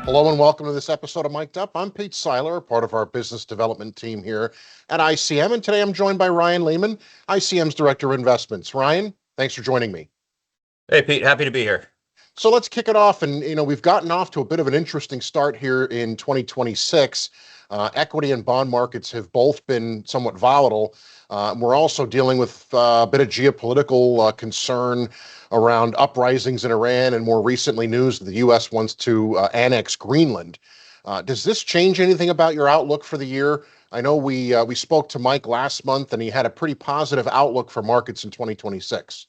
Hello and welcome to this episode of Mic'd Up. I'm Pete Seyler, part of our business development team here at iCM, and today I'm joined by Ryan Lehman, iCM's Director of Investments. Ryan, thanks for joining me. Hey, Pete, happy to be here. So let's kick it off, and we've gotten off to a bit of an interesting start here in 2026. Equity and bond markets have both been somewhat volatile. We're also dealing with a bit of geopolitical concern around uprisings in Iran, and more recently news that the U.S. wants to annex Greenland. Does this change anything about your outlook for the year? I know we spoke to Mike last month, and he had a pretty positive outlook for markets in 2026.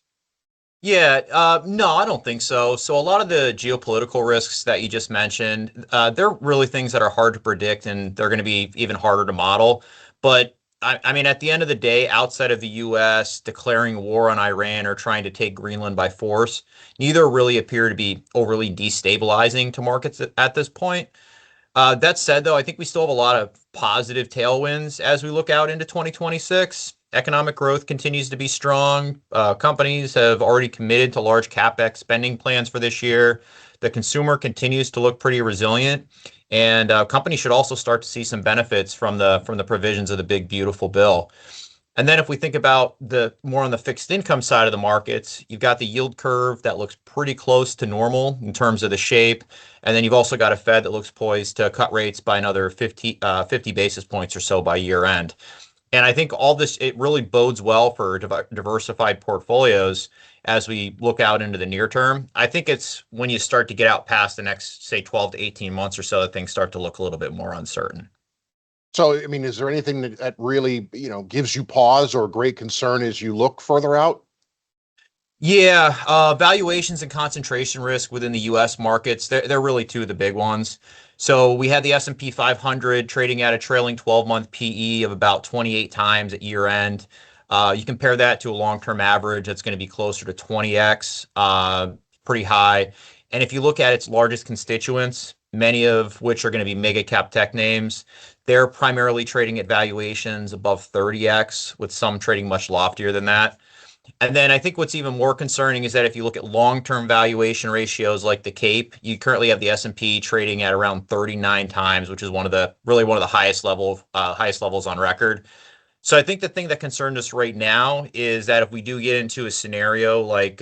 Yeah, no, I don't think so. So a lot of the geopolitical risks that you just mentioned, they're really things that are hard to predict and they're going to be even harder to model. But I mean, at the end of the day, outside of the US declaring war on Iran or trying to take Greenland by force, neither really appear to be overly destabilizing to markets at this point. That said, though, I think we still have a lot of positive tailwinds as we look out into 2026. Economic growth continues to be strong. Companies have already committed to large CapEx spending plans for this year. The consumer continues to look pretty resilient, and companies should also start to see some benefits from the provisions of the big beautiful bill. And then if we think about the more on the fixed income side of the markets, you've got the yield curve that looks pretty close to normal in terms of the shape. And then you've also got a Fed that looks poised to cut rates by another 50 basis points or so by year end. And I think all this, it really bodes well for diversified portfolios as we look out into the near term. I think it's when you start to get out past the next, say, 12 to 18 months or so that things start to look a little bit more uncertain. So, I mean, is there anything that really, gives you pause or great concern as you look further out? Yeah, valuations and concentration risk within the U.S. markets, they're really two of the big ones. So we had the S&P 500 trading at a trailing 12-month PE of about 28 times at year end. You compare that to a long-term average that's going to be closer to 20x, pretty high. And if you look at its largest constituents, many of which are going to be mega cap tech names, they're primarily trading at valuations above 30x, with some trading much loftier than that. And then I think what's even more concerning is that if you look at long-term valuation ratios like the CAPE, you currently have the S&P trading at around 39 times, which is one of the highest levels on record. So I think the thing that concerns us right now is that if we do get into a scenario like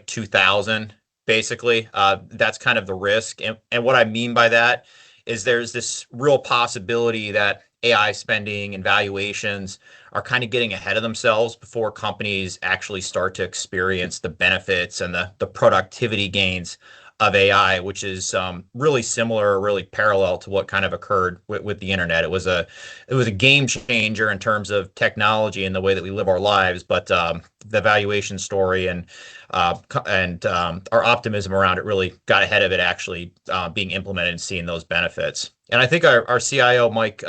2000, basically, that's kind of the risk. And what I mean by that is there's this real possibility that AI spending and valuations are kind of getting ahead of themselves before companies actually start to experience the benefits and the productivity gains of AI, which is really similar, really parallel to what kind of occurred with the internet. It was a game changer in terms of technology and the way that we live our lives, but the valuation story and our optimism around it really got ahead of it actually being implemented and seeing those benefits. And I think our CIO, Mike,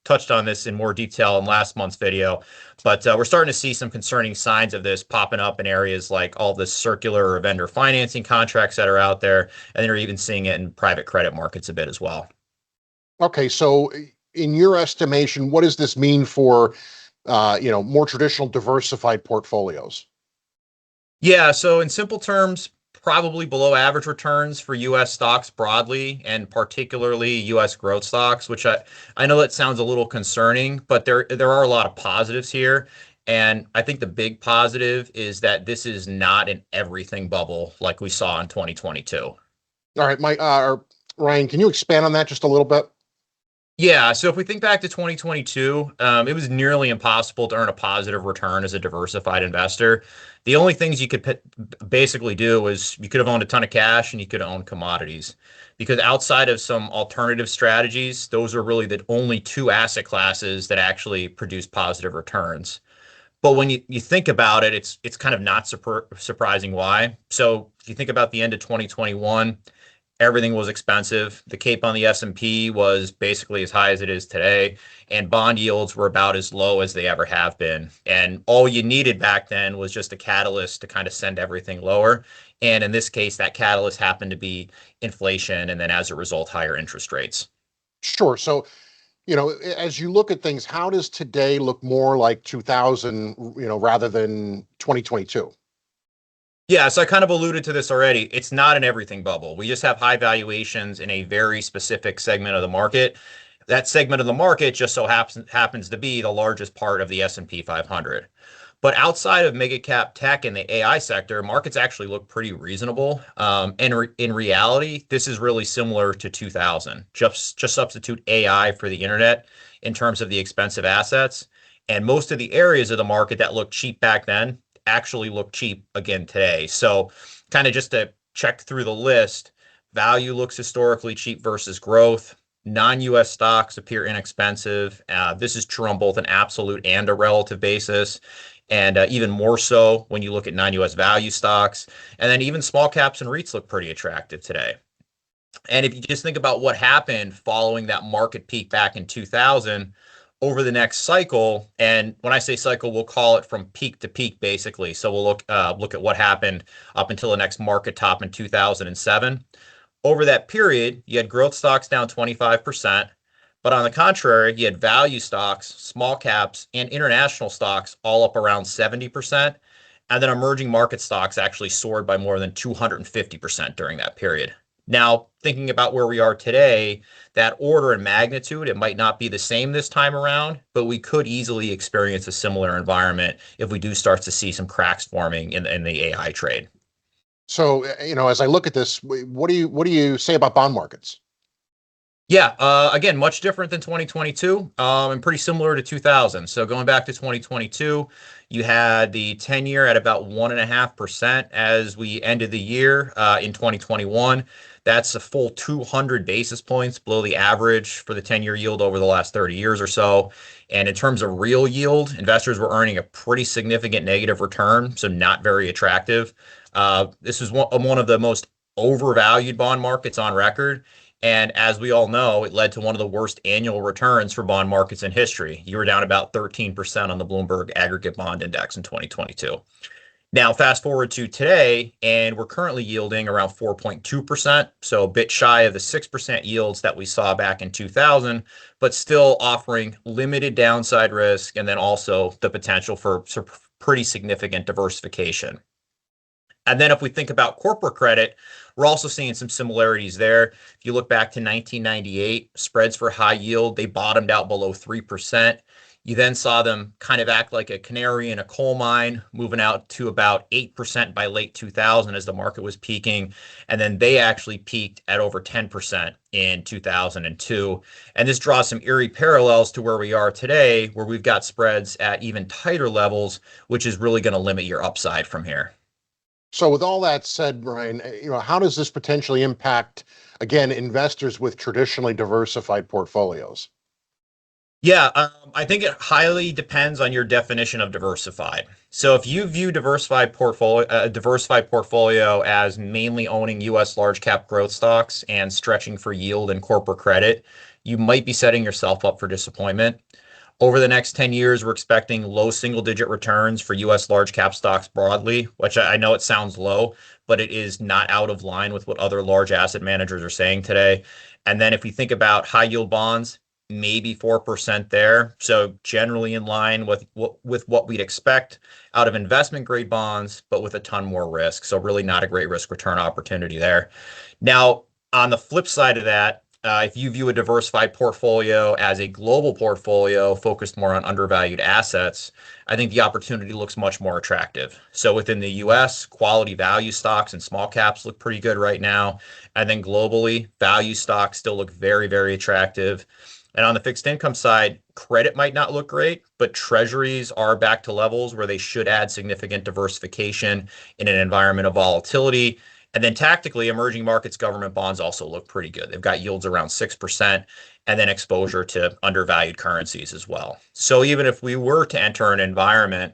touched on this in more detail in last month's video, but we're starting to see some concerning signs of this popping up in areas like all the circular or vendor financing contracts that are out there, and then you're even seeing it in private credit markets a bit as well. Okay, so in your estimation, what does this mean for, more traditional diversified portfolios? Yeah, so in simple terms, probably below average returns for US stocks broadly and particularly US growth stocks, which I know that sounds a little concerning, but there are a lot of positives here. And I think the big positive is that this is not an everything bubble like we saw in 2022. All right, Ryan, can you expand on that just a little bit? Yeah, so if we think back to 2022, it was nearly impossible to earn a positive return as a diversified investor. The only things you could basically do was you could have owned a ton of cash and you could own commodities. Because outside of some alternative strategies, those are really the only two asset classes that actually produce positive returns. But when you think about it, it's kind of not surprising why. So if you think about the end of 2021, everything was expensive. The cape on the S&P was basically as high as it is today, and bond yields were about as low as they ever have been. And all you needed back then was just a catalyst to kind of send everything lower. And in this case, that catalyst happened to be inflation, and then as a result, higher interest rates. Sure. So, as you look at things, how does today look more like 2000, rather than 2022? Yeah, so I kind of alluded to this already. It's not an everything bubble. We just have high valuations in a very specific segment of the market. That segment of the market just so happens to be the largest part of the S&P 500. But outside of mega cap tech and the AI sector, markets actually look pretty reasonable. In reality, this is really similar to 2000. Just substitute AI for the internet in terms of the expensive assets. And most of the areas of the market that looked cheap back then actually look cheap again today. So, kind of just to check through the list, value looks historically cheap versus growth. Non-US stocks appear inexpensive. This is true on both an absolute and a relative basis, and even more so when you look at non-US value stocks. And then even small caps and REITs look pretty attractive today. And if you just think about what happened following that market peak back in 2000, over the next cycle, and when I say cycle, we'll call it from peak to peak, basically. So we'll look at what happened up until the next market top in 2007. Over that period, you had growth stocks down 25%, but on the contrary, you had value stocks, small caps, and international stocks all up around 70%. And then emerging market stocks actually soared by more than 250% during that period. Now, thinking about where we are today, that order and magnitude, it might not be the same this time around, but we could easily experience a similar environment if we do start to see some cracks forming in the AI trade. So, as I look at this, what do you say about bond markets? Yeah, again, much different than 2022, and pretty similar to 2000. So going back to 2022, you had the 10-year at about 1.5% as we ended the year in 2021. That's a full 200 basis points below the average for the 10-year yield over the last 30 years or so. And in terms of real yield, investors were earning a pretty significant negative return, so not very attractive. This is one of the most overvalued bond markets on record. And as we all know, it led to one of the worst annual returns for bond markets in history. You were down about 13% on the Bloomberg Aggregate Bond Index in 2022. Now, fast forward to today, and we're currently yielding around 4.2%, so a bit shy of the 6% yields that we saw back in 2000, but still offering limited downside risk and then also the potential for pretty significant diversification. And then if we think about corporate credit, we're also seeing some similarities there. If you look back to 1998, spreads for high yield, they bottomed out below 3%. You then saw them kind of act like a canary in a coal mine, moving out to about 8% by late 2000 as the market was peaking. And then they actually peaked at over 10% in 2002. And this draws some eerie parallels to where we are today, where we've got spreads at even tighter levels, which is really going to limit your upside from here. So with all that said, Brian, how does this potentially impact, again, investors with traditionally diversified portfolios? Yeah, I think it highly depends on your definition of diversified. So if you view diversified portfolio as mainly owning U.S. large cap growth stocks and stretching for yield and corporate credit, you might be setting yourself up for disappointment. Over the next 10 years, we're expecting low single digit returns for US large cap stocks broadly, which I know it sounds low, but it is not out of line with what other large asset managers are saying today. And then if we think about high yield bonds, maybe 4% there. So generally in line with what we'd expect out of investment grade bonds, but with a ton more risk. So really not a great risk return opportunity there. Now, on the flip side of that, if you view a diversified portfolio as a global portfolio focused more on undervalued assets, I think the opportunity looks much more attractive. So within the US, quality value stocks and small caps look pretty good right now. And then globally, value stocks still look very, very attractive. And on the fixed income side, credit might not look great, but treasuries are back to levels where they should add significant diversification in an environment of volatility. And then tactically, emerging markets government bonds also look pretty good. They've got yields around 6% and then exposure to undervalued currencies as well. So even if we were to enter an environment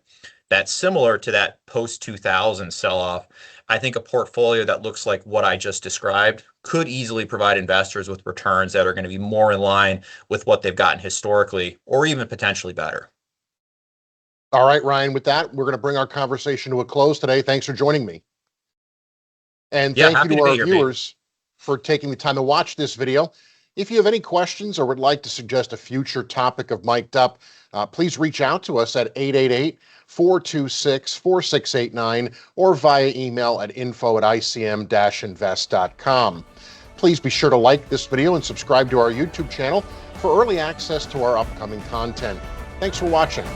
that's similar to that post-2000 sell-off, I think a portfolio that looks like what I just described could easily provide investors with returns that are going to be more in line with what they've gotten historically or even potentially better. All right, Ryan, with that, we're going to bring our conversation to a close today. Thanks for joining me. And Yeah, thank you happy to to be our here, Pete. viewers for taking the time to watch this video. If you have any questions or would like to suggest a future topic of Mic'd Up, please reach out to us at 888-426-4689 or via email at info@icm-invest.com. Please be sure to like this video and subscribe to our YouTube channel for early access to our upcoming content. Thanks for watching.